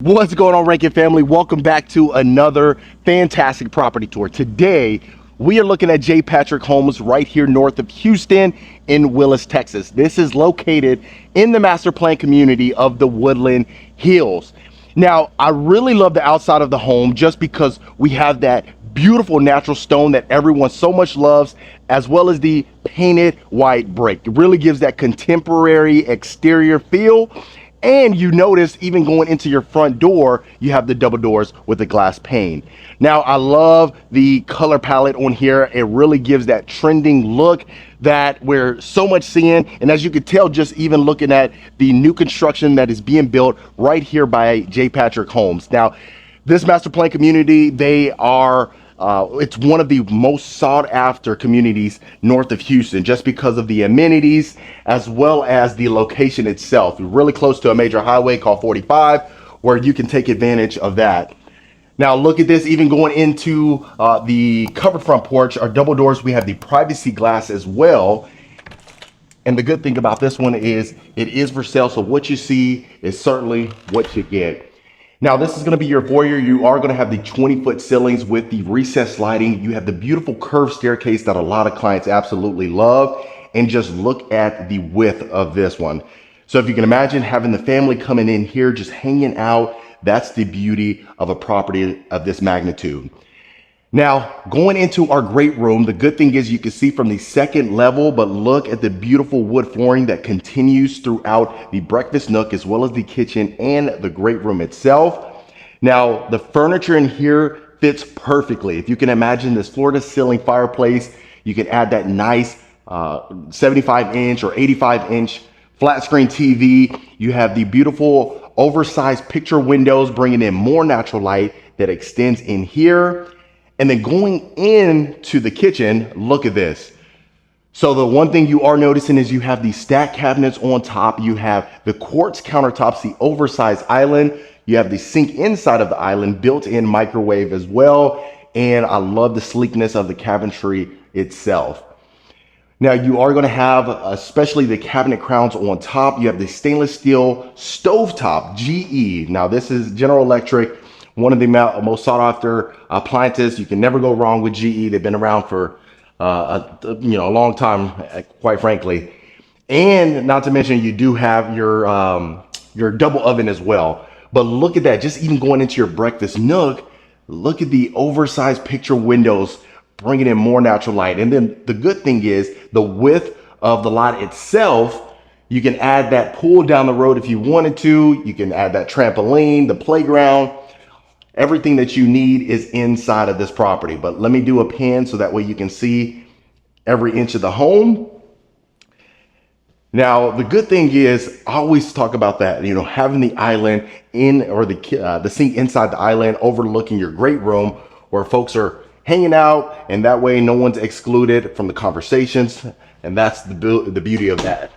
What's going on, Rankin family? Welcome back to another fantastic property tour. Today, we are looking at J. Patrick Homes right here north of Houston in Willis, Texas. This is located in the master plan community of the Woodland Hills. Now, I really love the outside of the home just because we have that beautiful natural stone that everyone so much loves, as well as the painted white brick. It really gives that contemporary exterior feel. And you notice even going into your front door, you have the double doors with the glass pane. Now, I love the color palette on here. It really gives that trending look that we're so much seeing. And as you can tell, just even looking at the new construction that is being built right here by J. Patrick Homes. Now, this master plan community, it's one of the most sought after communities north of Houston just because of the amenities as well as the location itself. We're really close to a major highway called 45 where you can take advantage of that. Now look at this, even going into the covered front porch, our double doors, we have the privacy glass as well. And the good thing about this one is it is for sale, so what you see is certainly what you get. Now this is going to be your foyer. You are going to have the 20-foot ceilings with the recessed lighting. You have the beautiful curved staircase that a lot of clients absolutely love. And just look at the width of this one. So if you can imagine having the family coming in here, just hanging out, that's the beauty of a property of this magnitude. Now, going into our great room, the good thing is you can see from the second level, but look at the beautiful wood flooring that continues throughout the breakfast nook as well as the kitchen and the great room itself. Now, the furniture in here fits perfectly. If you can imagine this floor to ceiling fireplace, you can add that nice 75-inch or 85-inch flat screen TV. You have the beautiful oversized picture windows bringing in more natural light that extends in here. And then going into the kitchen, look at this. So the one thing you are noticing is you have these stacked cabinets on top. You have the quartz countertops, the oversized island. You have the sink inside of the island, built-in microwave as well. And I love the sleekness of the cabinetry itself. Now you are going to have, especially the cabinet crowns on top. You have the stainless steel stovetop GE. Now this is General Electric. One of the most sought after appliances. You can never go wrong with GE. They've been around for a long time, quite frankly. And not to mention, you do have your double oven as well. But look at that, just even going into your breakfast nook, look at the oversized picture windows, bringing in more natural light. And then the good thing is the width of the lot itself. You can add that pool down the road if you wanted to. You can add that trampoline, the playground. Everything that you need is inside of this property. But let me do a pan so that way you can see every inch of the home. Now, the good thing is, I always talk about that, having the island in, or the sink inside the island overlooking your great room where folks are hanging out, and that way no one's excluded from the conversations. And that's the beauty of that.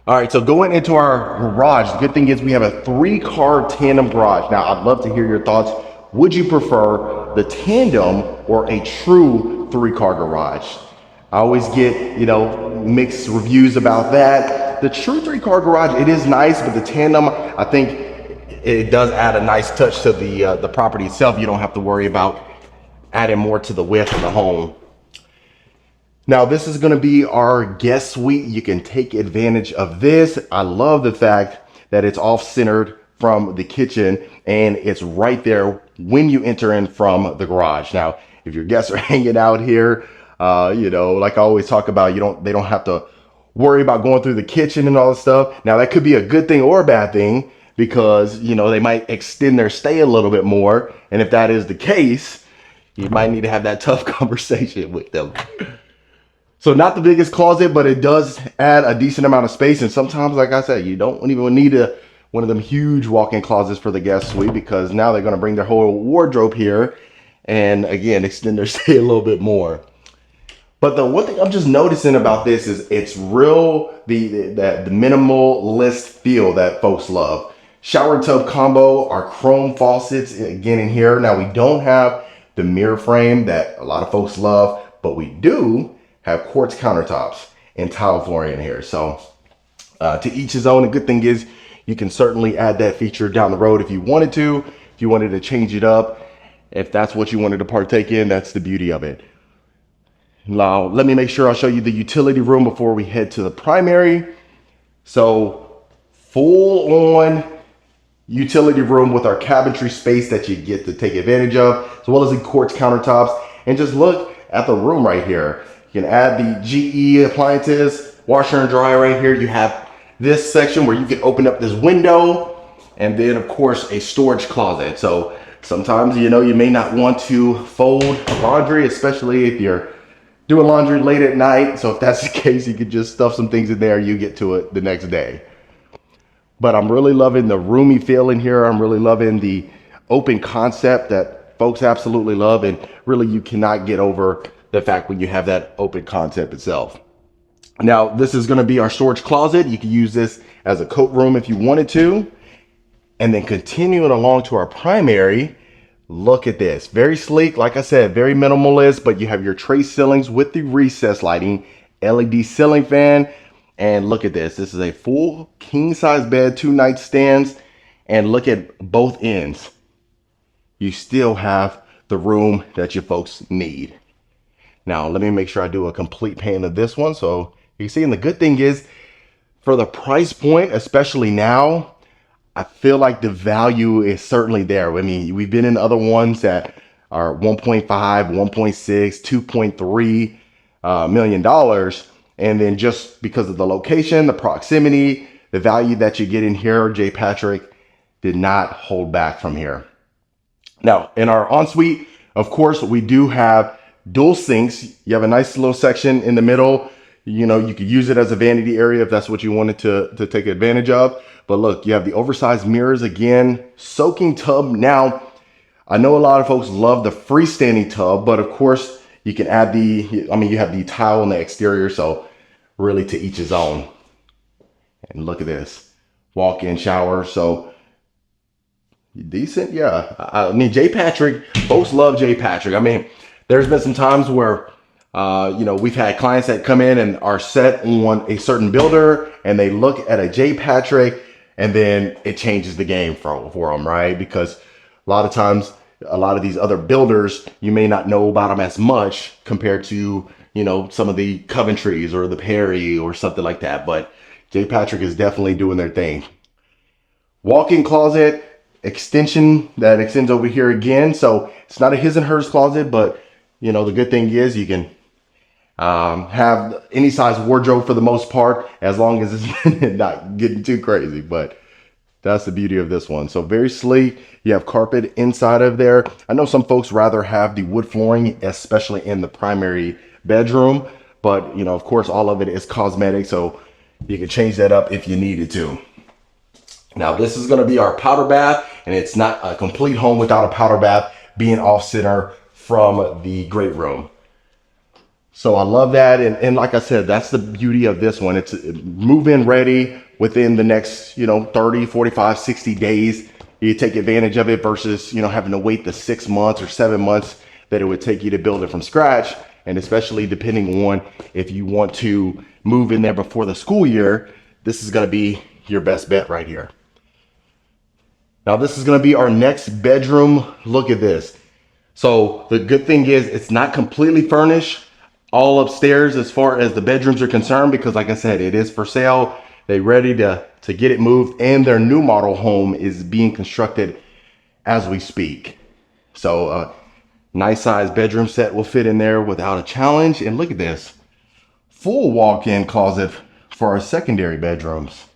All right, so going into our garage, the good thing is we have a 3-car tandem garage. Now, I'd love to hear your thoughts. Would you prefer the tandem or a true 3-car garage? I always get, mixed reviews about that. The true 3-car garage, it is nice, but the tandem, I think it does add a nice touch to the property itself. You don't have to worry about adding more to the width of the home. Now, this is going to be our guest suite. You can take advantage of this. I love the fact that it's off-centered from the kitchen and it's right there when you enter in from the garage. Now, if your guests are hanging out here, like I always talk about, they don't have to worry about going through the kitchen and all this stuff. Now, that could be a good thing or a bad thing because, they might extend their stay a little bit more. And if that is the case, you might need to have that tough conversation with them. So not the biggest closet, but it does add a decent amount of space. And sometimes, like I said, you don't even need one of them huge walk-in closets for the guest suite because now they're going to bring their whole wardrobe here and, again, extend their stay a little bit more. But the one thing I'm just noticing about this is it's real, the minimalist feel that folks love. Shower and tub combo, our chrome faucets, again, in here. Now, we don't have the mirror frame that a lot of folks love, but we do have quartz countertops and tile flooring in here. So to each his own. The good thing is You can certainly add that feature down the road if you wanted to, if you wanted to change it up. If that's what you wanted to partake in, that's the beauty of it. Now, let me make sure I'll show you the utility room before we head to the primary. So, full on utility room with our cabinetry space that you get to take advantage of, as well as the quartz countertops. And just look at the room right here. You can add the GE appliances, washer and dryer right here. You have this section where you can open up this window, and then of course a storage closet. So sometimes, you know, you may not want to fold laundry, especially if you're doing laundry late at night. So if that's the case, you could just stuff some things in there, you get to it the next day. But I'm really loving the roomy feel in here. I'm really loving the open concept that folks absolutely love. And really, you cannot get over the fact when you have that open concept itself. Now, this is going to be our storage closet. You can use this as a coat room if you wanted to. And then continuing along to our primary, look at this. Very sleek, like I said, very minimalist, but you have your tray ceilings with the recessed lighting, LED ceiling fan. And look at this. This is a full king size bed, 2 nightstands, and look at both ends. You still have the room that you folks need. Now, let me make sure I do a complete pan of this one so you can see. And the good thing is, for the price point, especially now, I feel like the value is certainly there. I mean, we've been in other ones that are 1.5, 1.6, 2.3 million dollars. And then just because of the location, the proximity, the value that you get in here, J. Patrick did not hold back from here. Now, in our ensuite, of course, we do have dual sinks. You have a nice little section in the middle. You know, you could use it as a vanity area if that's what you wanted to take advantage of. But look, you have the oversized mirrors again, soaking tub. Now, I know a lot of folks love the freestanding tub, but of course, you can add you have the tile on the exterior, so really to each his own. And look at this, walk-in shower. So decent, yeah. I mean, J. Patrick, folks love J. Patrick. I mean, there's been some times where, you know, we've had clients that come in and are set on a certain builder, and they look at a J. Patrick, and then it changes the game for them, right? Because a lot of times, a lot of these other builders, you may not know about them as much compared to, you know, some of the Coventrys or the Perry or something like that. But J. Patrick is definitely doing their thing. Walk-in closet extension that extends over here again. So it's not a his and hers closet, but you know, the good thing is you can have any size wardrobe for the most part, as long as it's not getting too crazy. But that's the beauty of this one. So very sleek. You have carpet inside of there. I know some folks rather have the wood flooring, especially in the primary bedroom, but you know, of course, all of it is cosmetic, so you can change that up if you needed to. Now, this is going to be our powder bath, and it's not a complete home without a powder bath being off center from the great room. So I love that. And like I said, that's the beauty of this one. It's move-in ready within the next, you know, 30, 45, 60 days. You take advantage of it versus, you know, having to wait the 6 months or 7 months that it would take you to build it from scratch. And especially depending on if you want to move in there before the school year, this is going to be your best bet right here. Now, this is going to be our next bedroom. Look at this. So the good thing is it's not completely furnished all upstairs as far as the bedrooms are concerned, because like I said, it is for sale. They're ready to get it moved, and their new model home is being constructed as we speak. So a nice size bedroom set will fit in there without a challenge. And look at this, full walk-in closet for our secondary bedrooms.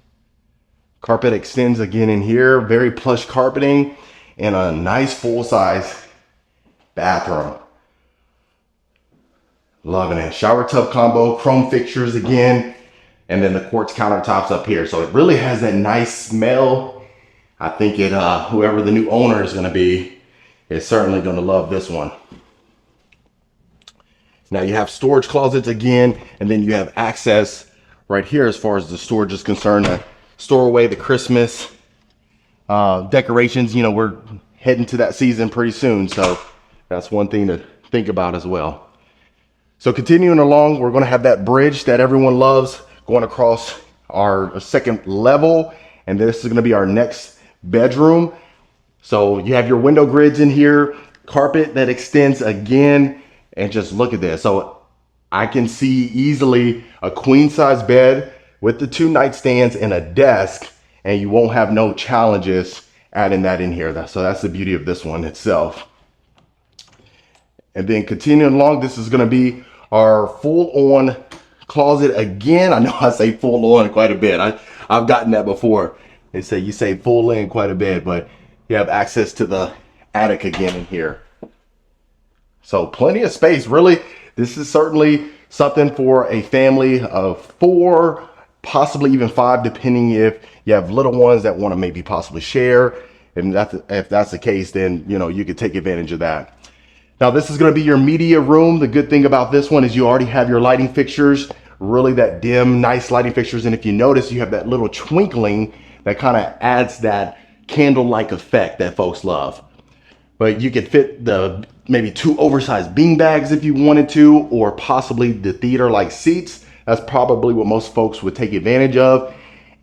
Carpet extends again in here, very plush carpeting, and a nice full-size bathroom. Loving it. Shower tub combo, chrome fixtures again, and then the quartz countertops up here. So it really has that nice smell. I think whoever the new owner is going to be is certainly going to love this one. Now you have storage closets again, and then you have access right here as far as the storage is concerned to store away the Christmas decorations. You know, we're heading to that season pretty soon, so that's one thing to think about as well. So continuing along, we're going to have that bridge that everyone loves going across our second level. And this is going to be our next bedroom. So you have your window grids in here, carpet that extends again, and just look at this. So I can see easily a queen size bed with the 2 nightstands and a desk, and you won't have no challenges adding that in here. So that's the beauty of this one itself. And then continuing along, this is going to be our full on closet again. I know I say full on quite a bit. I've gotten that before. They say you say full in quite a bit, but you have access to the attic again in here. So plenty of space. Really, this is certainly something for a family of 4, possibly even 5, depending if you have little ones that want to maybe possibly share. And if that's the case, then you could take advantage of that. Now this is going to be your media room. The good thing about this one is you already have your lighting fixtures, really that dim, nice lighting fixtures. And if you notice, you have that little twinkling that kind of adds that candle-like effect that folks love. But you could fit the maybe 2 oversized bean bags if you wanted to, or possibly the theater-like seats. That's probably what most folks would take advantage of.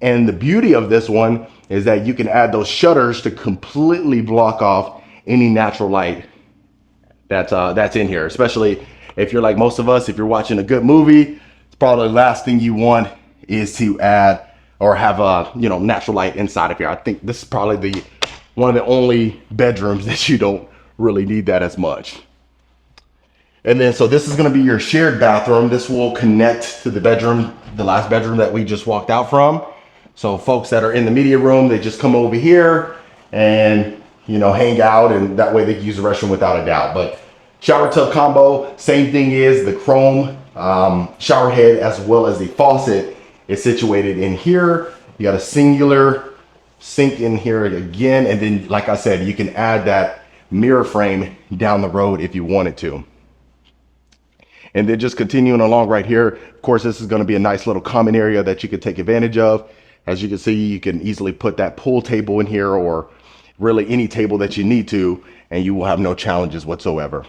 And the beauty of this one is that you can add those shutters to completely block off any natural light that's in here, especially if you're like most of us. If you're watching a good movie, it's probably the last thing you want is to add or have a natural light inside of here. I think this is probably one of the only bedrooms that you don't really need that as much. And then so this is going to be your shared bathroom. This will connect to the bedroom, the last bedroom that we just walked out from. So folks that are in the media room, they just come over here and hang out, and that way they can use the restroom without a doubt. But shower tub combo, same thing is the chrome shower head as well as the faucet is situated in here. You got a singular sink in here again, and then like I said, you can add that mirror frame down the road if you wanted to. And then just continuing along right here, of course, this is going to be a nice little common area that you could take advantage of. As you can see, you can easily put that pool table in here, or really any table that you need to, and you will have no challenges whatsoever.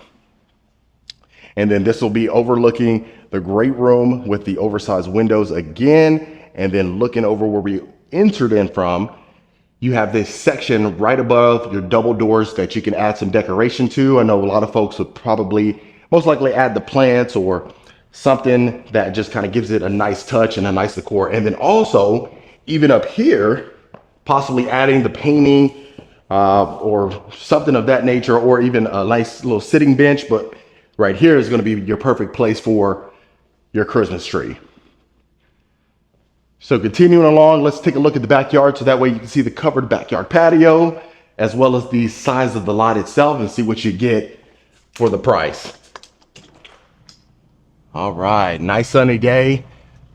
And then this will be overlooking the great room with the oversized windows again. And then looking over where we entered in from, you have this section right above your double doors that you can add some decoration to. I know a lot of folks would probably most likely add the plants or something that just kind of gives it a nice touch and a nice decor. And then also, even up here, possibly adding the painting or something of that nature, or even a nice little sitting bench. But right here is going to be your perfect place for your Christmas tree. So continuing along, let's take a look at the backyard, so that way you can see the covered backyard patio as well as the size of the lot itself, and see what you get for the price. All right, nice sunny day.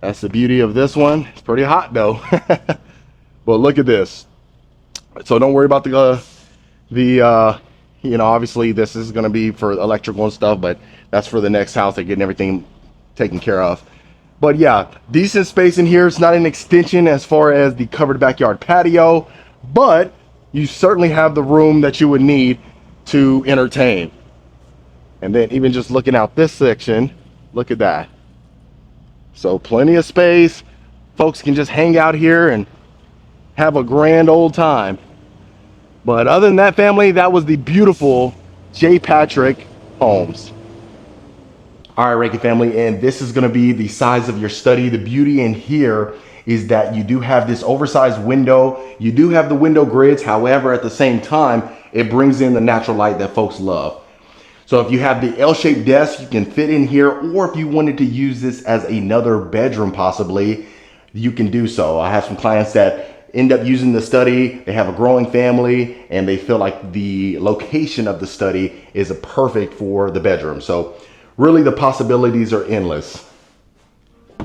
That's the beauty of this one. It's pretty hot though. But look at this. So don't worry about obviously this is going to be for electrical and stuff, but that's for the next house. They're getting everything taken care of. But yeah, decent space in here. It's not an extension as far as the covered backyard patio, but you certainly have the room that you would need to entertain. And then even just looking out this section, look at that. So plenty of space. Folks can just hang out here and have a grand old time. But other than that, family, that was the beautiful J. Patrick Homes. All right, Reiki family, and this is going to be the size of your study. The beauty in here is that you do have this oversized window. You do have the window grids. However, at the same time, it brings in the natural light that folks love. So if you have the L-shaped desk, you can fit in here, or if you wanted to use this as another bedroom possibly, you can do so. I have some clients that end up using the study. They have a growing family and they feel like the location of the study is perfect for the bedroom. So really the possibilities are endless.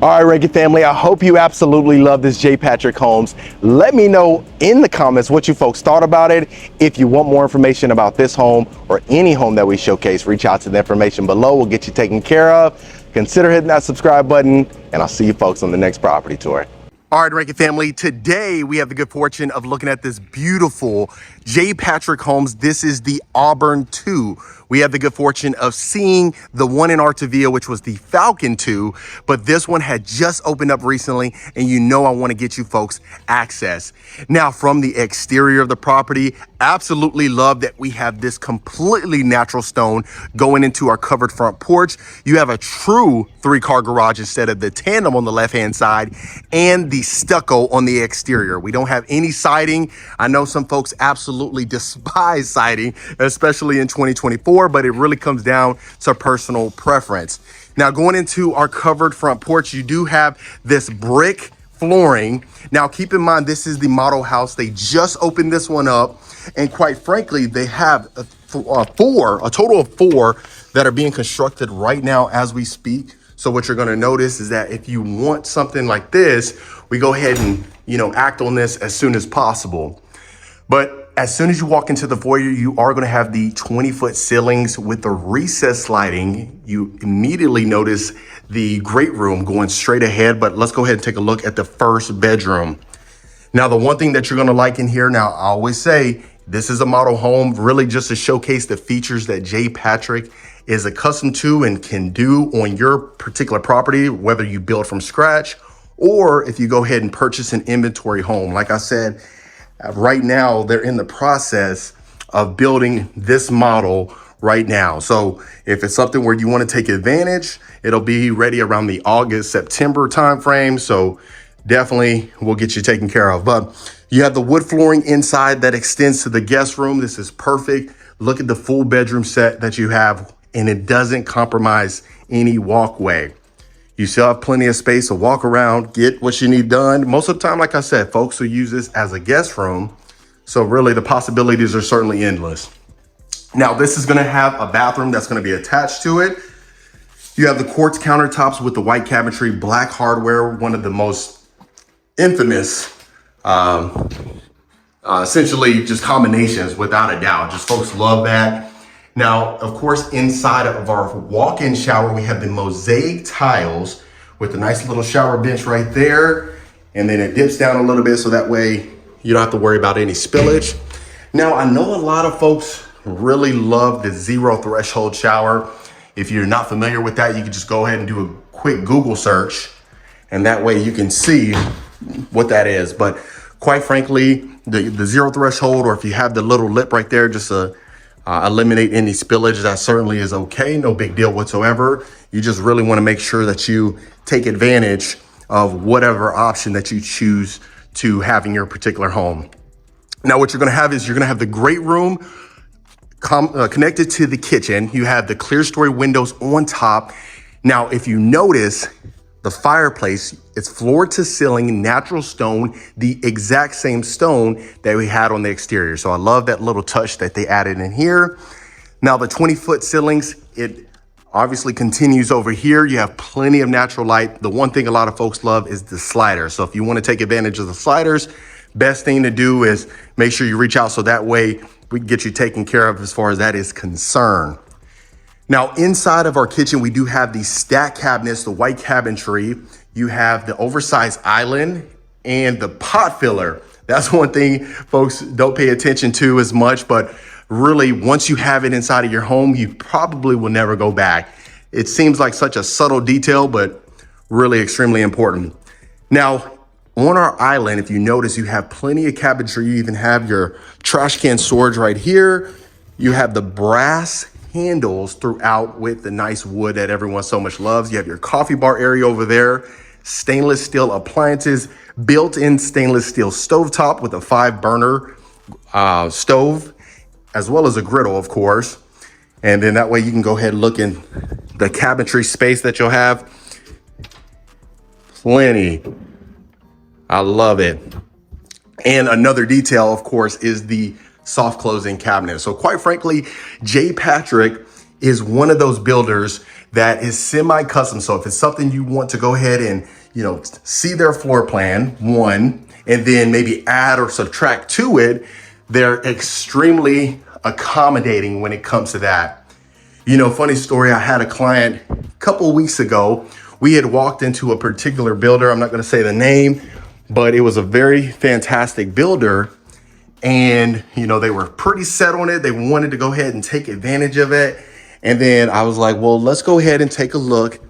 All right, Reiki family, I hope you absolutely love this J. Patrick Homes. Let me know in the comments what you folks thought about it. If you want more information about this home or any home that we showcase, reach out to the information below. We'll get you taken care of. Consider hitting that subscribe button, and I'll see you folks on the next property tour. All right, Reiki family, today we have the good fortune of looking at this beautiful J. Patrick Homes, this is the Auburn II. We had the good fortune of seeing the one in Artavia, which was the Falcon II, but this one had just opened up recently, and you know I want to get you folks access. Now, from the exterior of the property, absolutely love that we have this completely natural stone going into our covered front porch. You have a true 3-car garage instead of the tandem on the left-hand side and the stucco on the exterior. We don't have any siding. I know some folks absolutely despise siding, especially in 2024, but it really comes down to personal preference. Now, going into our covered front porch, you do have this brick flooring. Now, keep in mind, this is the model house. They just opened this one up. And quite frankly, they have a total of 4 that are being constructed right now as we speak. So what you're going to notice is that if you want something like this, we go ahead and, act on this as soon as possible. But as soon as you walk into the foyer, you are going to have the 20-foot ceilings with the recessed lighting. You immediately notice the great room going straight ahead, but let's go ahead and take a look at the first bedroom. Now, the one thing that you're going to like in here, now I always say this is a model home, really just to showcase the features that J. Patrick is accustomed to and can do on your particular property, whether you build from scratch or if you go ahead and purchase an inventory home. Like I said, right now, they're in the process of building this model right now. So if it's something where you want to take advantage, it'll be ready around the August, September timeframe. So definitely will get you taken care of. But you have the wood flooring inside that extends to the guest room. This is perfect. Look at the full bedroom set that you have, and it doesn't compromise any walkway. You still have plenty of space to walk around, get what you need done. Most of the time, like I said, folks will use this as a guest room. So really the possibilities are certainly endless. Now, this is going to have a bathroom that's going to be attached to it. You have the quartz countertops with the white cabinetry, black hardware, one of the most infamous, essentially just combinations without a doubt. Just folks love that. Now, of course, inside of our walk-in shower, we have the mosaic tiles with a nice little shower bench right there. And then it dips down a little bit so that way you don't have to worry about any spillage. Now, I know a lot of folks really love the zero threshold shower. If you're not familiar with that, you can just go ahead and do a quick Google search, and that way you can see what that is. But quite frankly, the zero threshold, or if you have the little lip right there, just eliminate any spillage, that certainly is okay. No big deal whatsoever. You just really want to make sure that you take advantage of whatever option that you choose to have in your particular home. Now, what you're going to have is you're going to have the great room connected to the kitchen. You have the clear story windows on top. Now, if you notice, the fireplace, it's floor to ceiling, natural stone, the exact same stone that we had on the exterior. So I love that little touch that they added in here. Now the 20-foot ceilings, it obviously continues over here. You have plenty of natural light. The one thing a lot of folks love is the sliders. So if you want to take advantage of the sliders, best thing to do is make sure you reach out so that way we can get you taken care of as far as that is concerned. Now, inside of our kitchen, we do have the stack cabinets, the white cabinetry. You have the oversized island and the pot filler. That's one thing folks don't pay attention to as much, but really, once you have it inside of your home, you probably will never go back. It seems like such a subtle detail, but really extremely important. Now, on our island, if you notice, you have plenty of cabinetry. You even have your trash can storage right here. You have the brass handles throughout with the nice wood that everyone so much loves. You have your coffee bar area over there, stainless steel appliances, built-in stainless steel stovetop with a 5-burner stove, as well as a griddle, of course. And then that way you can go ahead and look in the cabinetry space that you'll have. Plenty. I love it. And another detail, of course, is the soft closing cabinet. So quite frankly, J. Patrick is one of those builders that is semi-custom. So if it's something you want to go ahead and, see their floor plan, one, and then maybe add or subtract to it, they're extremely accommodating when it comes to that. Funny story, I had a client a couple of weeks ago. We had walked into a particular builder. I'm not going to say the name, but it was a very fantastic builder. and they were pretty set on it. They wanted to go ahead and take advantage of it. And then I was like, well, let's go ahead and take a look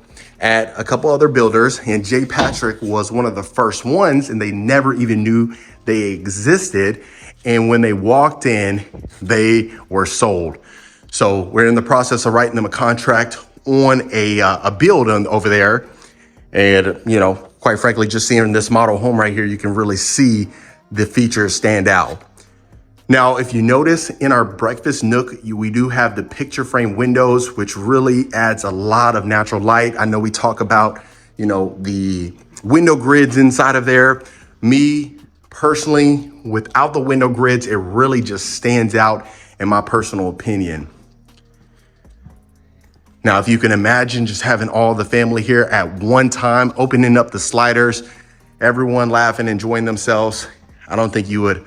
at a couple other builders. And J. Patrick was one of the first ones, and they never even knew they existed. And when they walked in, they were sold. So we're in the process of writing them a contract on a build over there. And, quite frankly, just seeing this model home right here, you can really see the features stand out. Now, if you notice in our breakfast nook, we do have the picture frame windows, which really adds a lot of natural light. I know we talk about, the window grids inside of there. Me personally, without the window grids, it really just stands out in my personal opinion. Now, if you can imagine just having all the family here at one time, opening up the sliders, everyone laughing, enjoying themselves, I don't think you would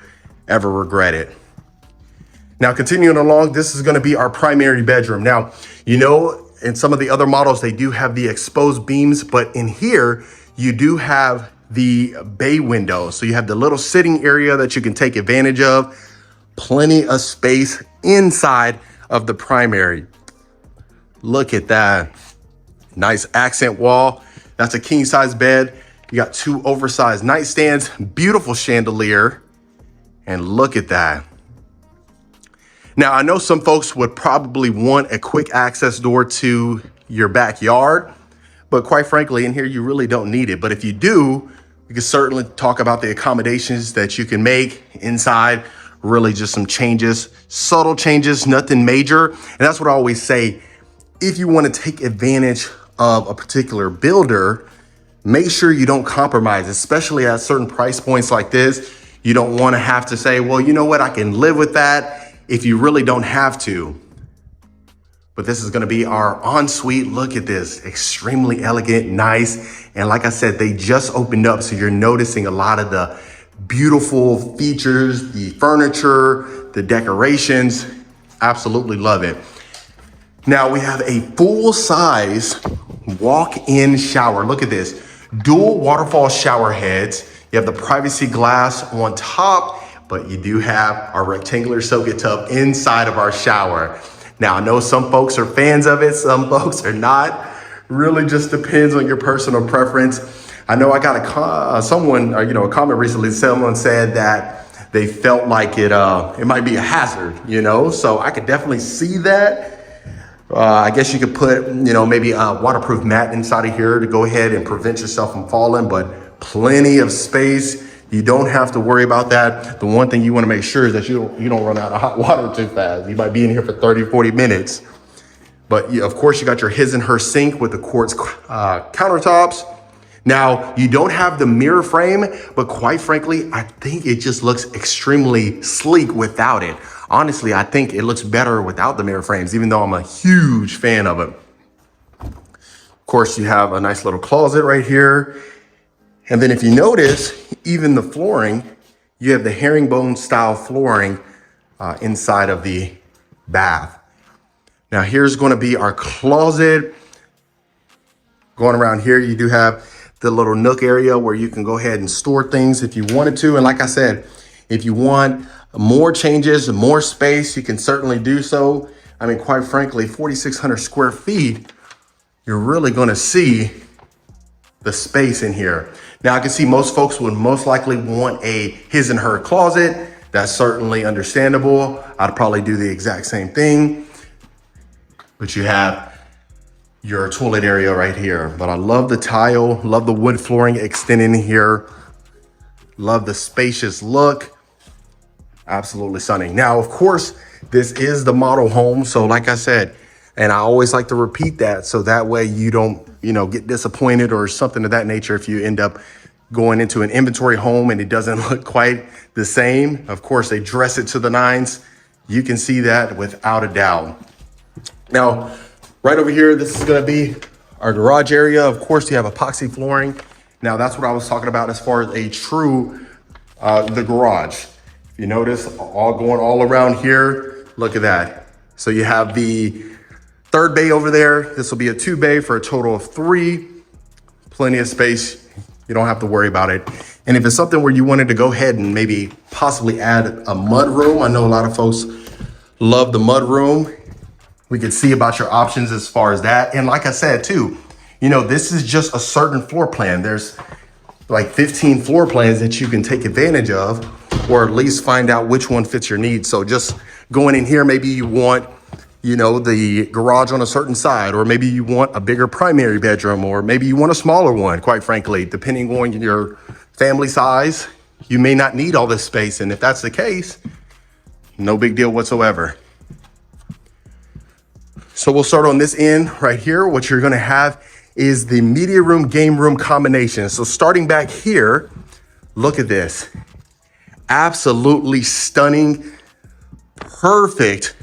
ever regret it. Now, continuing along, this is going to be our primary bedroom. Now, in some of the other models, they do have the exposed beams, but in here, you do have the bay window. So you have the little sitting area that you can take advantage of. Plenty of space inside of the primary. Look at that. Nice accent wall. That's a king size bed. You got 2 oversized nightstands, beautiful chandelier. And look at that. Now, I know some folks would probably want a quick access door to your backyard, but quite frankly, in here, you really don't need it. But if you do, we can certainly talk about the accommodations that you can make inside. Really just some changes, subtle changes, nothing major. And that's what I always say. If you want to take advantage of a particular builder, make sure you don't compromise, especially at certain price points like this. You don't want to have to say, well, you know what, I can live with that, if you really don't have to. But this is going to be our ensuite. Look at this, extremely elegant, nice. And like I said, they just opened up, so you're noticing a lot of the beautiful features, the furniture, the decorations. Absolutely love it. Now we have a full-size walk-in shower. Look at this, dual waterfall shower heads. You have the privacy glass on top, but you do have our rectangular soak-it tub inside of our shower. Now, I know some folks are fans of it, some folks are not. Really just depends on your personal preference. I know I got a comment recently. Someone said that they felt like it might be a hazard, so I could definitely see that. I guess you could put, maybe a waterproof mat inside of here to go ahead and prevent yourself from falling, but plenty of space. You don't have to worry about that. The one thing you want to make sure is that you don't run out of hot water too fast. You might be in here for 30, 40 minutes. But of course, you got your his and her sink with the quartz countertops. Now, you don't have the mirror frame, but quite frankly, I think it just looks extremely sleek without it. Honestly, I think it looks better without the mirror frames, even though I'm a huge fan of it. Of course, you have a nice little closet right here. And then if you notice, even the flooring, you have the herringbone style flooring inside of the bath. Now here's going to be our closet. Going around here, you do have the little nook area where you can go ahead and store things if you wanted to. And like I said, if you want more changes, more space, you can certainly do so. I mean, quite frankly, 4,600 square feet, you're really going to see the space in here. Now I can see most folks would most likely want a his and her closet. That's certainly understandable. I'd probably do the exact same thing. But you have your toilet area right here. But I love the tile, love the wood flooring extending here. Love the spacious look. Absolutely stunning. Now, of course, this is the model home. So like I said, and I always like to repeat that, so that way you don't, get disappointed or something of that nature if you end up going into an inventory home and it doesn't look quite the same. Of course, they dress it to the nines. You can see that without a doubt. Now, right over here, this is going to be our garage area. Of course, you have epoxy flooring. Now, that's what I was talking about as far as a true, the garage. If you notice, all going all around here, look at that. So you have the third bay over there. This will be a 2 bay for a total of 3. Plenty of space, You don't have to worry about it. And if it's something where you wanted to go ahead and maybe possibly add a mud room, I know a lot of folks love the mud room. We could see about your options as far as that. And like I said too, you know, this is just a certain floor plan. There's like 15 floor plans that you can take advantage of, or at least find out which one fits your needs. So just going in here, maybe you want, you know, the garage on a certain side, or maybe you want a bigger primary bedroom, or maybe you want a smaller one, quite frankly, depending on your family size. You may not need all this space. And if that's the case, no big deal whatsoever. So we'll start on this end right here. What you're gonna have is the media room, game room combination. So starting back here, look at this. Absolutely stunning, perfect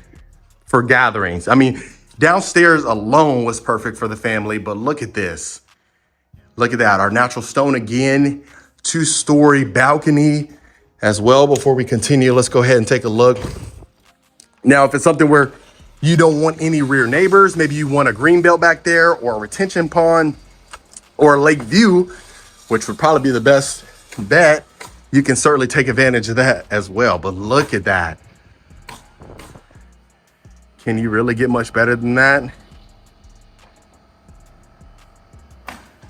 for gatherings. I mean, downstairs alone was perfect for the family, but look at this. Look at that, our natural stone again, 2-story balcony as well. Before we continue, let's go ahead and take a look. Now, if it's something where you don't want any rear neighbors, maybe you want a green belt back there, or a retention pond, or a lake view, which would probably be the best bet, you can certainly take advantage of that as well. But look at that. Can you really get much better than that?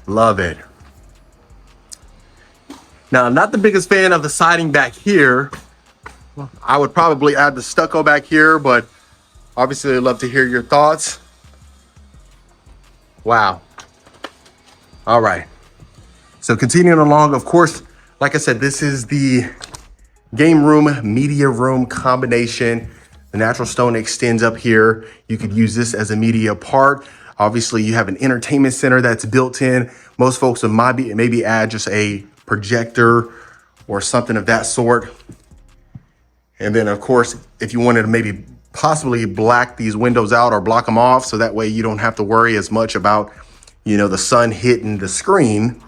Love it. Now, I'm not the biggest fan of the siding back here. I would probably add the stucco back here, but obviously I'd love to hear your thoughts. Wow. All right. So continuing along, of course, like I said, this is the game room, media room combination. The natural stone extends up here. You could use this as a media part. Obviously, you have an entertainment center that's built in. Most folks would maybe add just a projector or something of that sort. And then, of course, if you wanted to maybe possibly black these windows out or block them off, so that way you don't have to worry as much about, you know, the sun hitting the screen,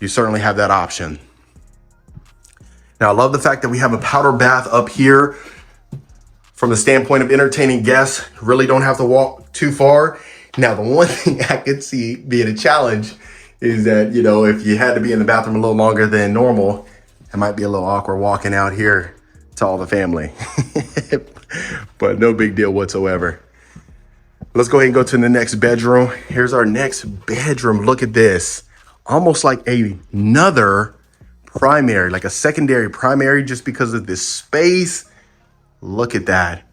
you certainly have that option. Now, I love the fact that we have a powder bath up here. From the standpoint of entertaining guests, really don't have to walk too far. Now, the one thing I could see being a challenge is that, you know, if you had to be in the bathroom a little longer than normal, it might be a little awkward walking out here to all the family. But no big deal whatsoever. Let's go ahead and go to the next bedroom. Here's our next bedroom. Look at this. Almost like another primary, like a secondary primary, just because of this space. Look at that.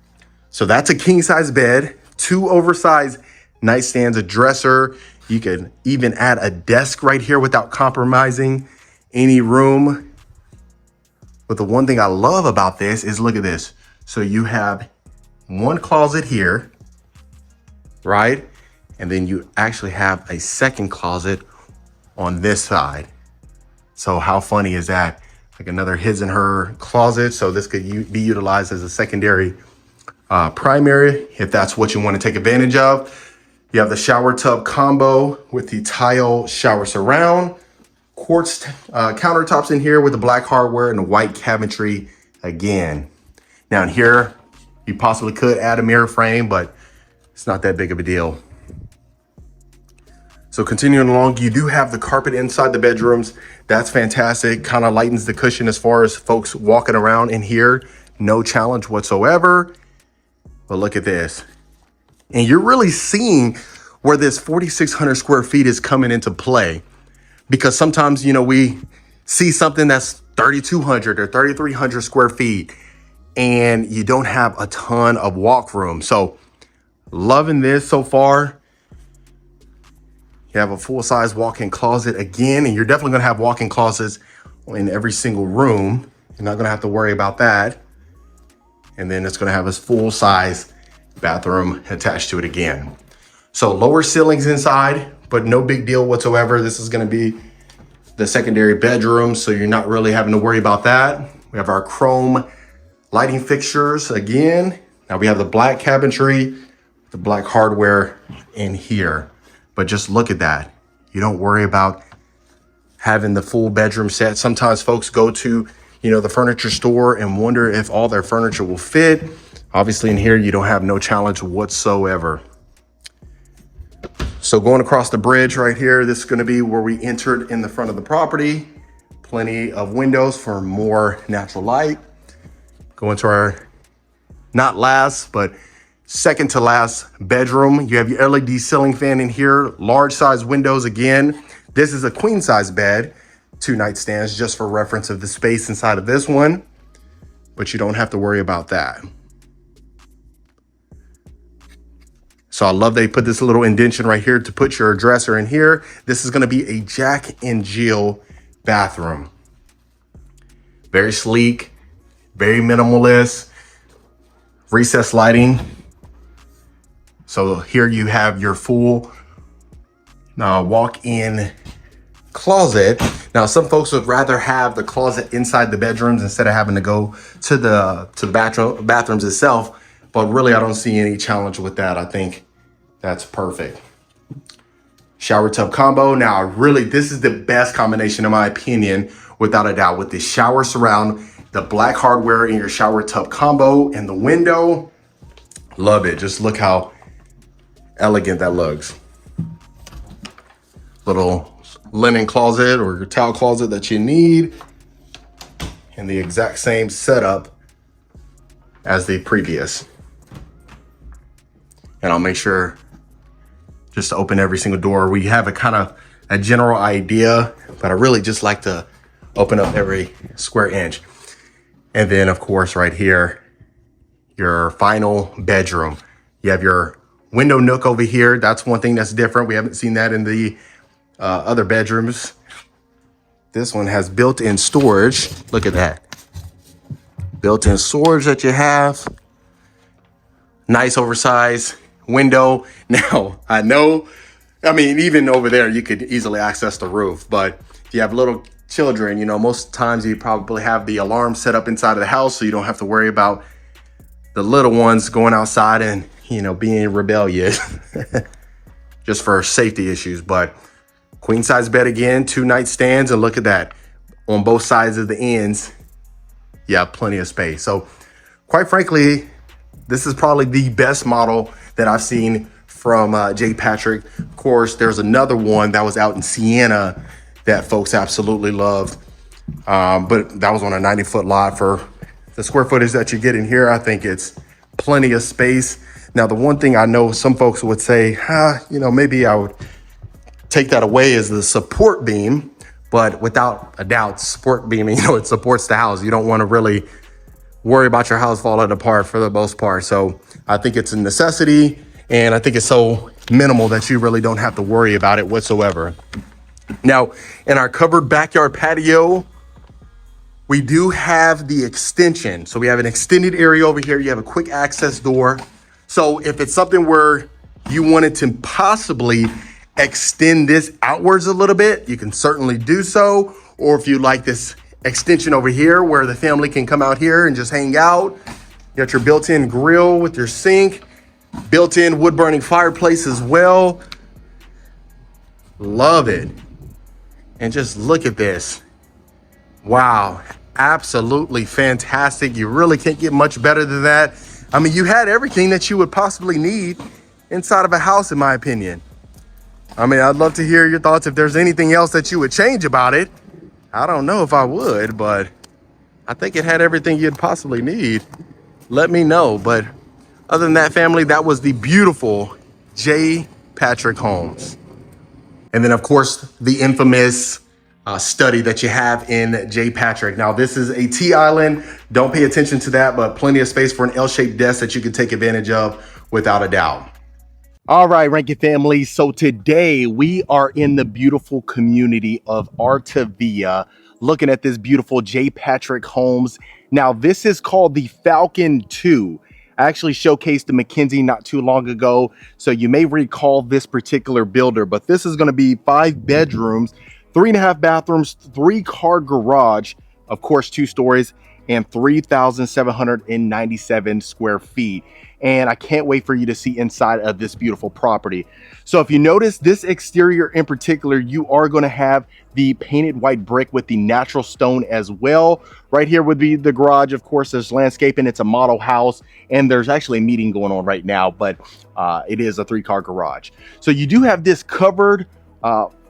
So that's a king size bed, 2 oversized nightstands, a dresser. You can even add a desk right here without compromising any room. But the one thing I love about this is, look at this. So you have one closet here, right? And then you actually have a second closet on this side. So how funny is that? Like another his and her closet. So this could be utilized as a secondary primary if that's what you want to take advantage of. You have the shower tub combo with the tile shower surround, quartz countertops in here with the black hardware and the white cabinetry again. Now in here, you possibly could add a mirror frame, but it's not that big of a deal. So continuing along, you do have the carpet inside the bedrooms. That's fantastic. Kind of lightens the cushion as far as folks walking around in here. No challenge whatsoever. But look at this. And you're really seeing where this 4,600 square feet is coming into play. Because sometimes, you know, we see something that's 3,200 or 3,300 square feet and you don't have a ton of walk room. So loving this so far. You have a full-size walk-in closet again, and you're definitely gonna have walk-in closets in every single room. You're not gonna have to worry about that. And then it's gonna have a full-size bathroom attached to it again. So lower ceilings inside, but no big deal whatsoever. This is gonna be the secondary bedroom, so you're not really having to worry about that. We have our chrome lighting fixtures again. Now we have the black cabinetry, the black hardware in here. But just look at that. You don't worry about having the full bedroom set. Sometimes folks go to, you know, the furniture store and wonder if all their furniture will fit. Obviously in here, you don't have no challenge whatsoever. So going across the bridge right here, this is gonna be where we entered in the front of the property. Plenty of windows for more natural light. Go into our, not last, but second to last bedroom. You have your LED ceiling fan in here, large size windows again. This is a queen size bed, 2 nightstands, just for reference of the space inside of this one, but you don't have to worry about that. So I love they put this little indentation right here to put your dresser in here. This is gonna be a Jack and Jill bathroom. Very sleek, very minimalist, recessed lighting. So here you have your full walk-in closet. Now, some folks would rather have the closet inside the bedrooms instead of having to go to the bathrooms itself. But really, I don't see any challenge with that. I think that's perfect. Shower tub combo. Now, really, this is the best combination, in my opinion, without a doubt, with the shower surround, the black hardware in your shower tub combo, and the window. Love it. Just look how elegant that looks. Little linen closet or your towel closet that you need, and the exact same setup as the previous. And I'll make sure just to open every single door. We have a kind of a general idea, but I really just like to open up every square inch. And then of course, right here, your final bedroom. You have your window nook over here. That's one thing that's different. We haven't seen that in the other bedrooms. This one has built-in storage. Look at that. Built-in storage that you have. Nice oversized window. Now, I know, I mean, even over there, you could easily access the roof, but if you have little children, you know, most times you probably have the alarm set up inside of the house, so you don't have to worry about the little ones going outside and, you know, being rebellious just for safety issues. But queen size bed again, 2 nightstands, and look at that. On both sides of the ends, you have plenty of space. So quite frankly, this is probably the best model that I've seen from J. Patrick. Of course, there's another one that was out in Sienna that folks absolutely loved. But that was on a 90-foot lot. For the square footage that you get in here, I think it's plenty of space. Now, the one thing I know some folks would say, you know, maybe I would take that away is the support beam, but without a doubt, support beam, you know, it supports the house. You don't want to really worry about your house falling apart for the most part. So I think it's a necessity, and I think it's so minimal that you really don't have to worry about it whatsoever. Now, in our covered backyard patio, we do have the extension. So we have an extended area over here. You have a quick access door. So if it's something where you wanted to possibly extend this outwards a little bit, you can certainly do so. Or if you like this extension over here where the family can come out here and just hang out. You got your built-in grill with your sink, built-in wood-burning fireplace as well. Love it. And just look at this. Wow, absolutely fantastic. You really can't get much better than that. I mean, you had everything that you would possibly need inside of a house, in my opinion. I mean, I'd love to hear your thoughts. If there's anything else that you would change about it, I don't know if I would, but I think it had everything you'd possibly need. Let me know. But other than that, family, that was the beautiful J. Patrick Homes. And then, of course, the infamous study that you have in J. Patrick. Now, this is a T-island. Don't pay attention to that, but plenty of space for an L-shaped desk that you can take advantage of without a doubt. All right, Rankin family. So today we are in the beautiful community of Artavia, looking at this beautiful J. Patrick Homes. Now, this is called the Falcon II. I actually showcased the McKinsey not too long ago, so you may recall this particular builder, but this is going to be 5 bedrooms, 3.5 bathrooms, 3-car garage, of course, 2 stories, and 3,797 square feet. And I can't wait for you to see inside of this beautiful property. So if you notice this exterior in particular, you are going to have the painted white brick with the natural stone as well. Right here would be the garage. Of course, there's landscaping. It's a model house, and there's actually a meeting going on right now, but it is a 3-car garage. So you do have this covered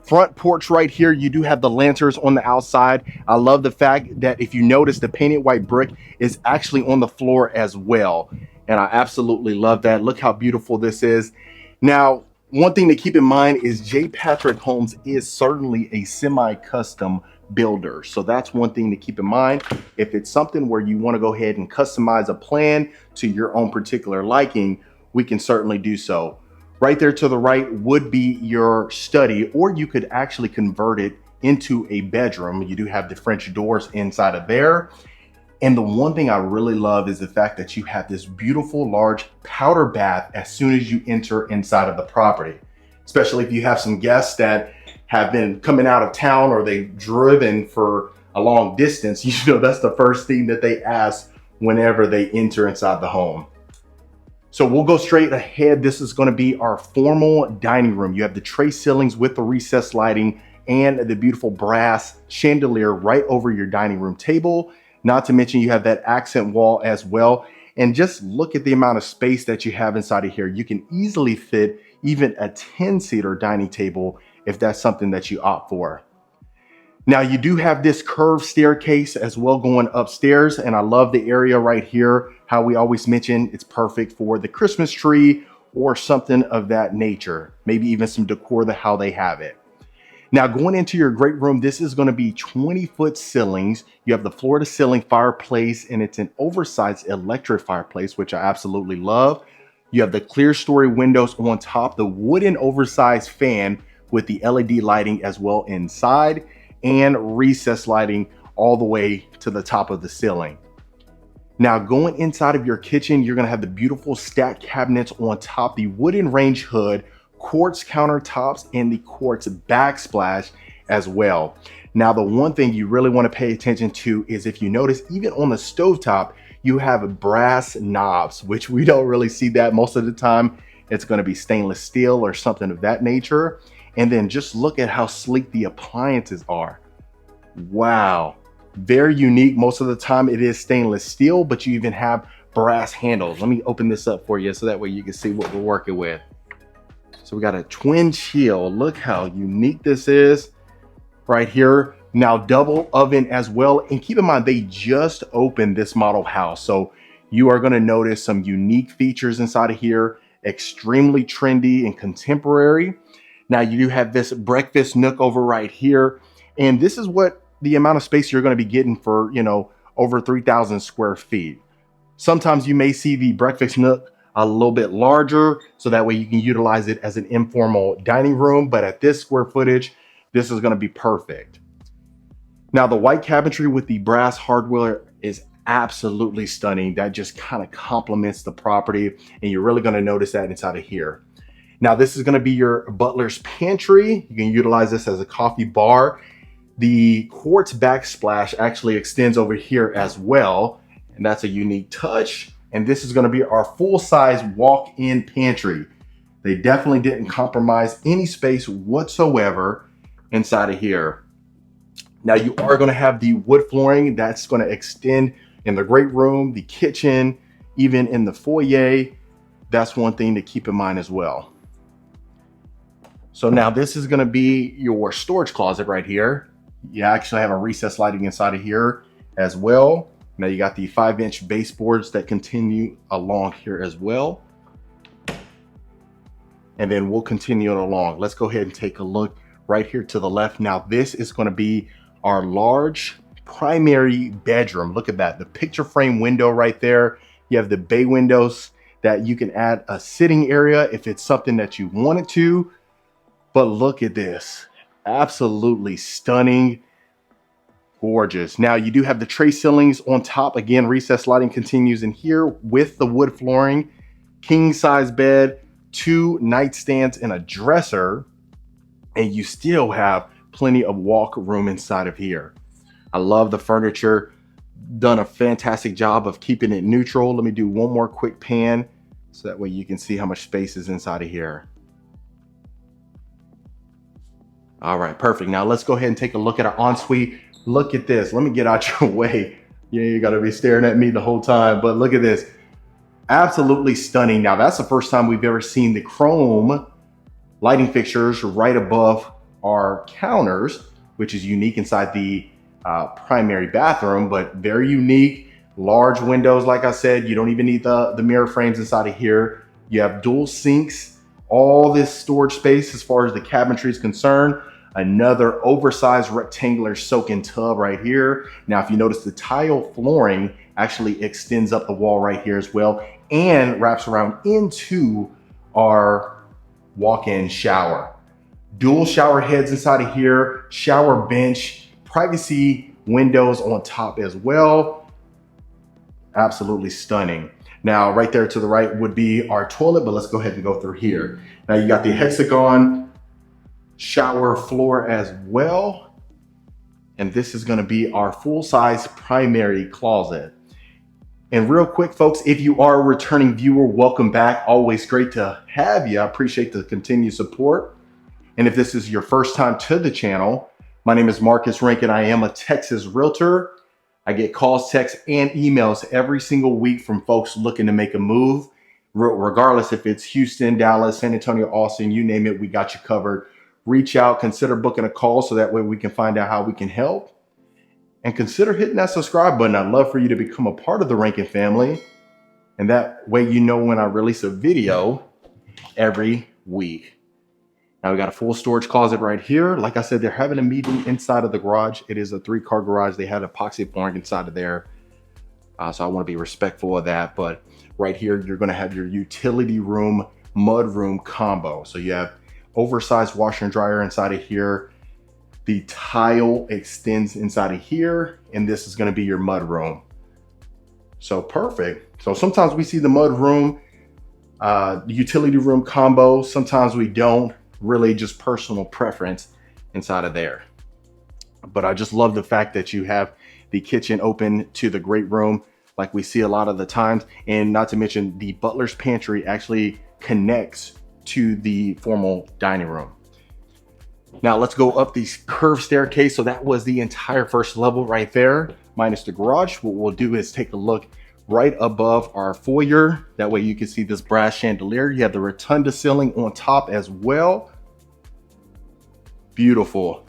front porch right here. You do have the lanterns on the outside. I love the fact that if you notice, the painted white brick is actually on the floor as well. And I absolutely love that. Look how beautiful this is. Now, one thing to keep in mind is J. Patrick Homes is certainly a semi-custom builder. So that's one thing to keep in mind. If it's something where you want to go ahead and customize a plan to your own particular liking, we can certainly do so. Right there to the right would be your study, or you could actually convert it into a bedroom. You do have the French doors inside of there. And the one thing I really love is the fact that you have this beautiful large powder bath as soon as you enter inside of the property, especially if you have some guests that have been coming out of town or they've driven for a long distance. You know, that's the first thing that they ask whenever they enter inside the home. So we'll go straight ahead. This is going to be our formal dining room. You have the tray ceilings with the recessed lighting and the beautiful brass chandelier right over your dining room table. Not to mention you have that accent wall as well. And just look at the amount of space that you have inside of here. You can easily fit even a 10-seater dining table if that's something that you opt for. Now you do have this curved staircase as well going upstairs, and I love the area right here. How we always mention, it's perfect for the Christmas tree or something of that nature. Maybe even some decor, how they have it. Now going into your great room, this is going to be 20-foot ceilings. You have the floor to ceiling fireplace, and it's an oversized electric fireplace, which I absolutely love. You have the clear story windows on top, the wooden oversized fan with the LED lighting as well inside, and recessed lighting all the way to the top of the ceiling. Now going inside of your kitchen, you're going to have the beautiful stacked cabinets on top, the wooden range hood, quartz countertops, and the quartz backsplash as well. Now the one thing you really want to pay attention to is, if you notice, even on the stovetop, you have brass knobs, which we don't really see that most of the time. It's going to be stainless steel or something of that nature. And then just look at how sleek the appliances are. Wow, very unique. Most of the time it is stainless steel, but you even have brass handles. Let me open this up for you so that way you can see what we're working with. So we got a twin chill. Look how unique this is right here. Now double oven as well. And keep in mind, they just opened this model house. So you are going to notice some unique features inside of here, extremely trendy and contemporary. Now you do have this breakfast nook over right here. And this is what the amount of space you're going to be getting for, you know, over 3,000 square feet. Sometimes you may see the breakfast nook a little bit larger, so that way you can utilize it as an informal dining room. But at this square footage, this is going to be perfect. Now the white cabinetry with the brass hardware is absolutely stunning. That just kind of complements the property, and you're really going to notice that inside of here. Now this is going to be your butler's pantry. You can utilize this as a coffee bar. The quartz backsplash actually extends over here as well, and that's a unique touch. And this is going to be our full-size walk-in pantry. They definitely didn't compromise any space whatsoever inside of here. Now you are going to have the wood flooring that's going to extend in the great room, the kitchen, even in the foyer. That's one thing to keep in mind as well. So now this is going to be your storage closet right here. You actually have a recessed lighting inside of here as well. Now you got the 5-inch baseboards that continue along here as well. And then we'll continue it along. Let's go ahead and take a look right here to the left. Now this is going to be our large primary bedroom. Look at that, the picture frame window right there. You have the bay windows that you can add a sitting area if it's something that you wanted to. But look at this, absolutely stunning. Gorgeous. Now you do have the tray ceilings on top. Again, recessed lighting continues in here with the wood flooring, king size bed, 2 nightstands and a dresser, and you still have plenty of walk room inside of here. I love the furniture. done a fantastic job of keeping it neutral. Let me do one more quick pan so that way you can see how much space is inside of here. All right, perfect. Now let's go ahead and take a look at our ensuite. Look at this. Let me get out your way. Yeah, you gotta be staring at me the whole time, but look at this. Absolutely stunning. Now that's the first time we've ever seen the chrome lighting fixtures right above our counters, which is unique inside the primary bathroom, but very unique. Large windows, like I said, you don't even need the mirror frames inside of here. You have dual sinks, all this storage space as far as the cabinetry is concerned. Another oversized rectangular soak-in tub right here. Now, if you notice, the tile flooring actually extends up the wall right here as well and wraps around into our walk-in shower. Dual shower heads inside of here, shower bench, privacy windows on top as well. Absolutely stunning. Now, right there to the right would be our toilet, but let's go ahead and go through here. Now you got the hexagon shower floor as well. And this is gonna be our full-size primary closet. And real quick, folks, if you are a returning viewer, welcome back. Always great to have you. I appreciate the continued support. And if this is your first time to the channel, my name is Marcus Rankin. I am a Texas realtor. I get calls, texts, and emails every single week from folks looking to make a move. Regardless if it's Houston, Dallas, San Antonio, Austin, you name it, we got you covered. Reach out, consider booking a call so that way we can find out how we can help. And consider hitting that subscribe button. I'd love for you to become a part of the Rankin family. And that way you know when I release a video every week. Now we got a full storage closet right here. Like I said, they're having a meeting inside of the garage. It is a 3-car garage. They had epoxy flooring inside of there. So I want to be respectful of that. But right here, you're going to have your utility room, mud room combo. So you have oversized washer and dryer inside of here. The tile extends inside of here. And this is going to be your mud room. So perfect. So sometimes we see the mud room, the utility room combo. Sometimes we don't. Really just personal preference inside of there. But I just love the fact that you have the kitchen open to the great room like we see a lot of the times. And not to mention the butler's pantry actually connects to the formal dining room. Now let's go up the curved staircase. So that was the entire first level right there, minus the garage. What we'll do is take a look right above our foyer. That way you can see this brass chandelier. You have the rotunda ceiling on top as well. Beautiful.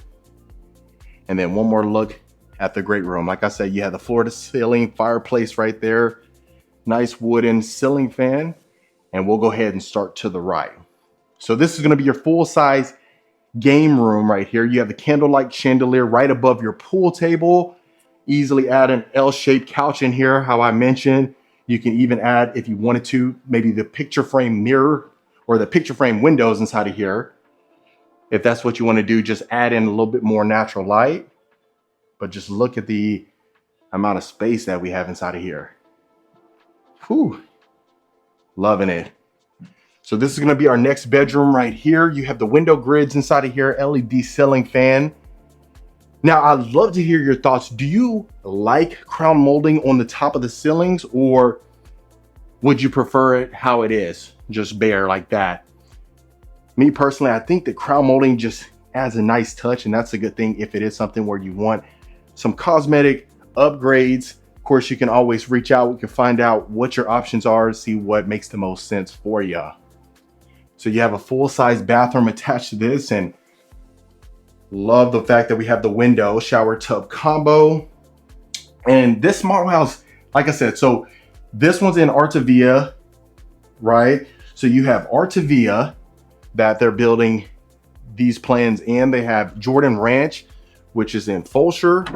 And then one more look at the great room. Like I said, you have the floor to ceiling fireplace right there. Nice wooden ceiling fan. And we'll go ahead and start to the right. So this is going to be your full size game room right here. You have the candlelight chandelier right above your pool table. Easily add an L-shaped couch in here. How I mentioned, you can even add, if you wanted to, maybe the picture frame mirror or the picture frame windows inside of here. If that's what you want to do, just add in a little bit more natural light. But just look at the amount of space that we have inside of here. Whew. Loving it. So this is going to be our next bedroom right here. You have the window grids inside of here, LED ceiling fan. Now, I'd love to hear your thoughts. Do you like crown molding on the top of the ceilings, or would you prefer it how it is, just bare like that? Me personally, I think that crown molding just adds a nice touch, and that's a good thing if it is something where you want some cosmetic upgrades. Of course, you can always reach out. We can find out what your options are, see what makes the most sense for you. So you have a full-size bathroom attached to this, and love the fact that we have the window shower tub combo. And this model house, like I said, so this one's in Artavia, right? So you have Artavia that they're building these plans in. They have Jordan Ranch, which is in Fulshire.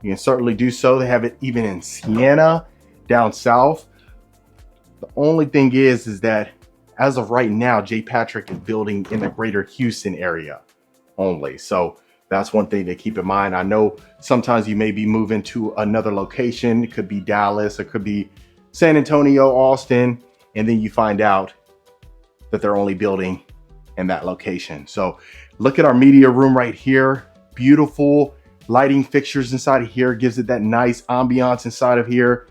You can certainly do so. They have it even in Sienna down south. The only thing is that as of right now, J. Patrick is building in the greater Houston area only. So that's one thing to keep in mind. I know sometimes you may be moving to another location. It could be Dallas, it could be San Antonio, Austin, and then you find out that they're only building in that location. So look at our media room right here. Beautiful lighting fixtures inside of here, gives it that nice ambiance inside of here.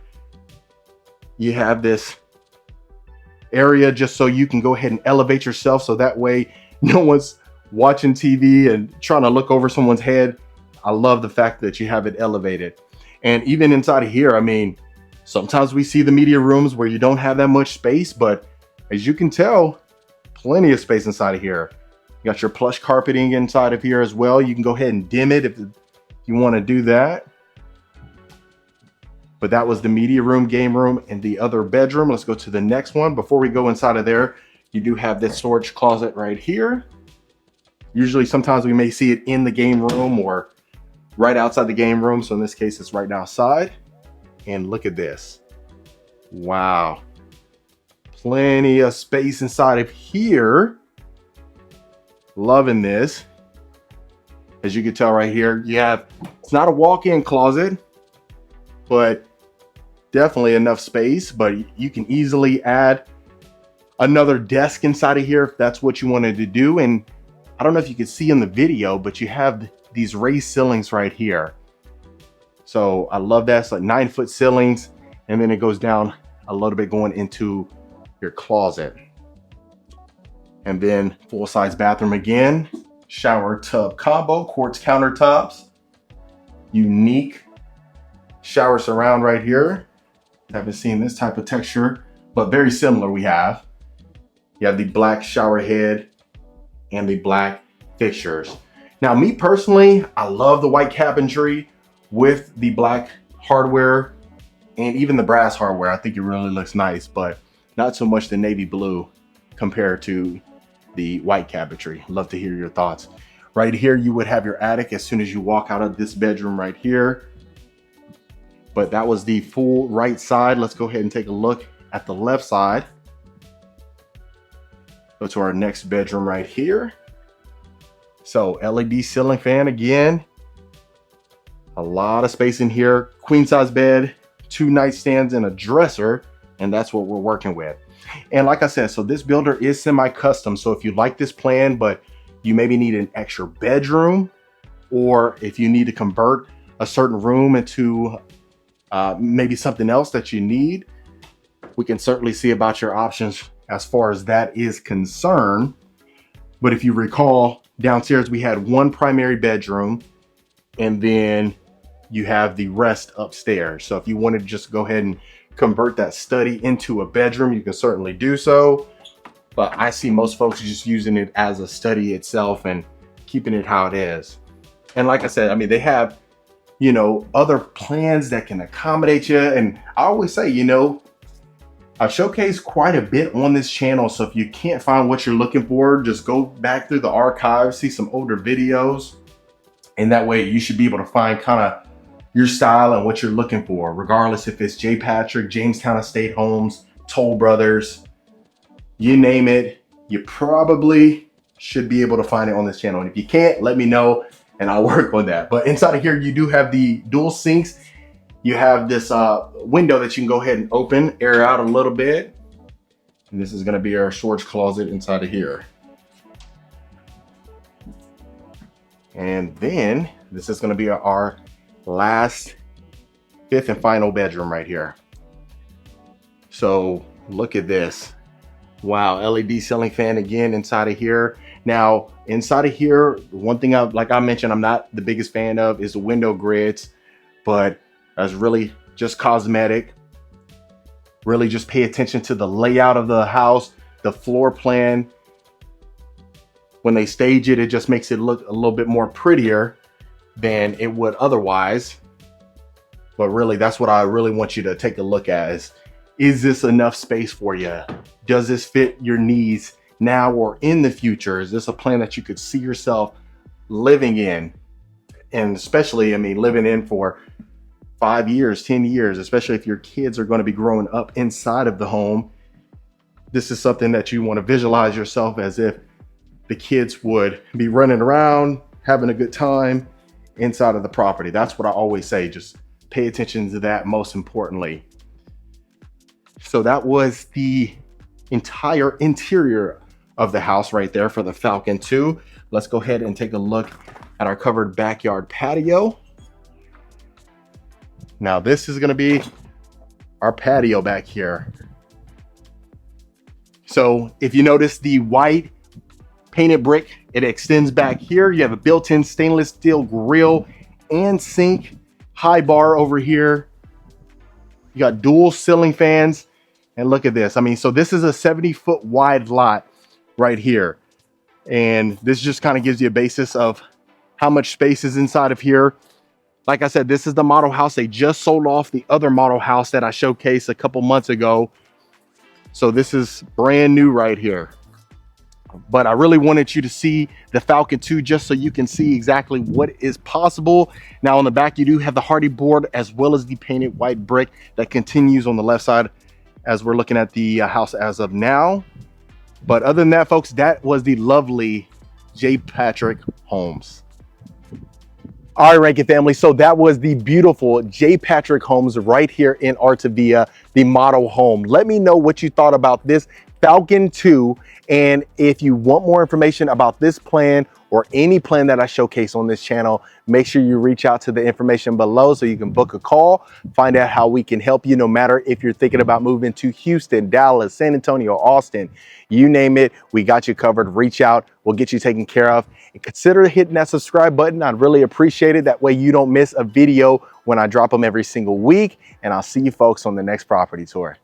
You have this area just so you can go ahead and elevate yourself, so that way no one's watching TV and trying to look over someone's head. I love the fact that you have it elevated. And even inside of here, I mean, sometimes we see the media rooms where you don't have that much space, but as you can tell, plenty of space inside of here. You got your plush carpeting inside of here as well. You can go ahead and dim it if you want to do that. But that was the media room, game room, and the other bedroom. Let's go to the next one. Before we go inside of there, you do have this storage closet right here. Usually, sometimes we may see it in the game room or right outside the game room. So in this case, it's right outside. And look at this. Wow. Plenty of space inside of here. Loving this. As you can tell right here, it's not a walk-in closet, but definitely enough space. But you can easily add another desk inside of here if that's what you wanted to do. And I don't know if you can see in the video, but you have these raised ceilings right here. So I love that. It's like 9-foot ceilings, and then it goes down a little bit going into your closet. And then full-size bathroom again, shower tub combo, quartz countertops, unique shower surround right here. Haven't seen this type of texture, but very similar we have. You have the black shower head and the black fixtures. Now, me personally, I love the white cabinetry with the black hardware and even the brass hardware. I think it really looks nice, but not so much the navy blue compared to the white cabinetry. Love to hear your thoughts. Right here, you would have your attic as soon as you walk out of this bedroom right here. But that was the full right side. Let's go ahead and take a look at the left side. Go to our next bedroom right here. So LED ceiling fan again. A lot of space in here. Queen size bed, 2 nightstands and a dresser. And that's what we're working with. And like I said, so this builder is semi-custom. So if you like this plan, but you maybe need an extra bedroom, or if you need to convert a certain room into maybe something else that you need, we can certainly see about your options as far as that is concerned. But if you recall, downstairs we had 1 primary bedroom, and then you have the rest upstairs. So if you wanted to just go ahead and convert that study into a bedroom, you can certainly do so. But I see most folks just using it as a study itself and keeping it how it is. And like I said, I mean, they have, you know, other plans that can accommodate you. And I always say, you know, I've showcased quite a bit on this channel. So if you can't find what you're looking for, just go back through the archives, see some older videos. And that way you should be able to find kind of your style and what you're looking for, regardless if it's J. Patrick, Jamestown Estate Homes, Toll Brothers, you name it, you probably should be able to find it on this channel. And if you can't, let me know and I'll work on that. But inside of here, you do have the dual sinks. You have this window that you can go ahead and open, air out a little bit. And this is gonna be our storage closet inside of here. And then this is gonna be our last 5th and final bedroom right here. So look at this. Wow, LED ceiling fan again inside of here. Now inside of here, one thing like I mentioned, I'm not the biggest fan of is the window grids, but that's really just cosmetic. Really just pay attention to the layout of the house, the floor plan. When they stage it, it just makes it look a little bit more prettier than it would otherwise. But really, that's what I really want you to take a look at is this enough space for you? Does this fit your needs now or in the future? Is this a plan that you could see yourself living in? And especially, I mean, living in for 5 years, 10 years, especially if your kids are going to be growing up inside of the home. This is something that you want to visualize yourself as if the kids would be running around, having a good time inside of the property. That's what I always say. Just pay attention to that most importantly. So that was the entire interior of the house right there for the Falcon II. Let's go ahead and take a look at our covered backyard patio. Now this is gonna be our patio back here. So if you notice the white painted brick, it extends back here. You have a built-in stainless steel grill and sink, high bar over here. You got dual ceiling fans, and look at this. I mean, so this is a 70-foot wide lot right here. And this just kind of gives you a basis of how much space is inside of here. Like I said, this is the model house. They just sold off the other model house that I showcased a couple months ago. So this is brand new right here. But I really wanted you to see the Falcon II just so you can see exactly what is possible. Now on the back, you do have the hardy board as well as the painted white brick that continues on the left side as we're looking at the house as of now. But other than that, folks, that was the lovely J. Patrick Homes. All right, Rankin family, so that was the beautiful J. Patrick Homes right here in Artavia, the model home. Let me know what you thought about this Falcon II, and if you want more information about this plan or any plan that I showcase on this channel, make sure you reach out to the information below so you can book a call, find out how we can help you, no matter if you're thinking about moving to Houston, Dallas, San Antonio, Austin, you name it, we got you covered. Reach out, we'll get you taken care of. And consider hitting that subscribe button. I'd really appreciate it. That way you don't miss a video when I drop them every single week. And I'll see you folks on the next property tour.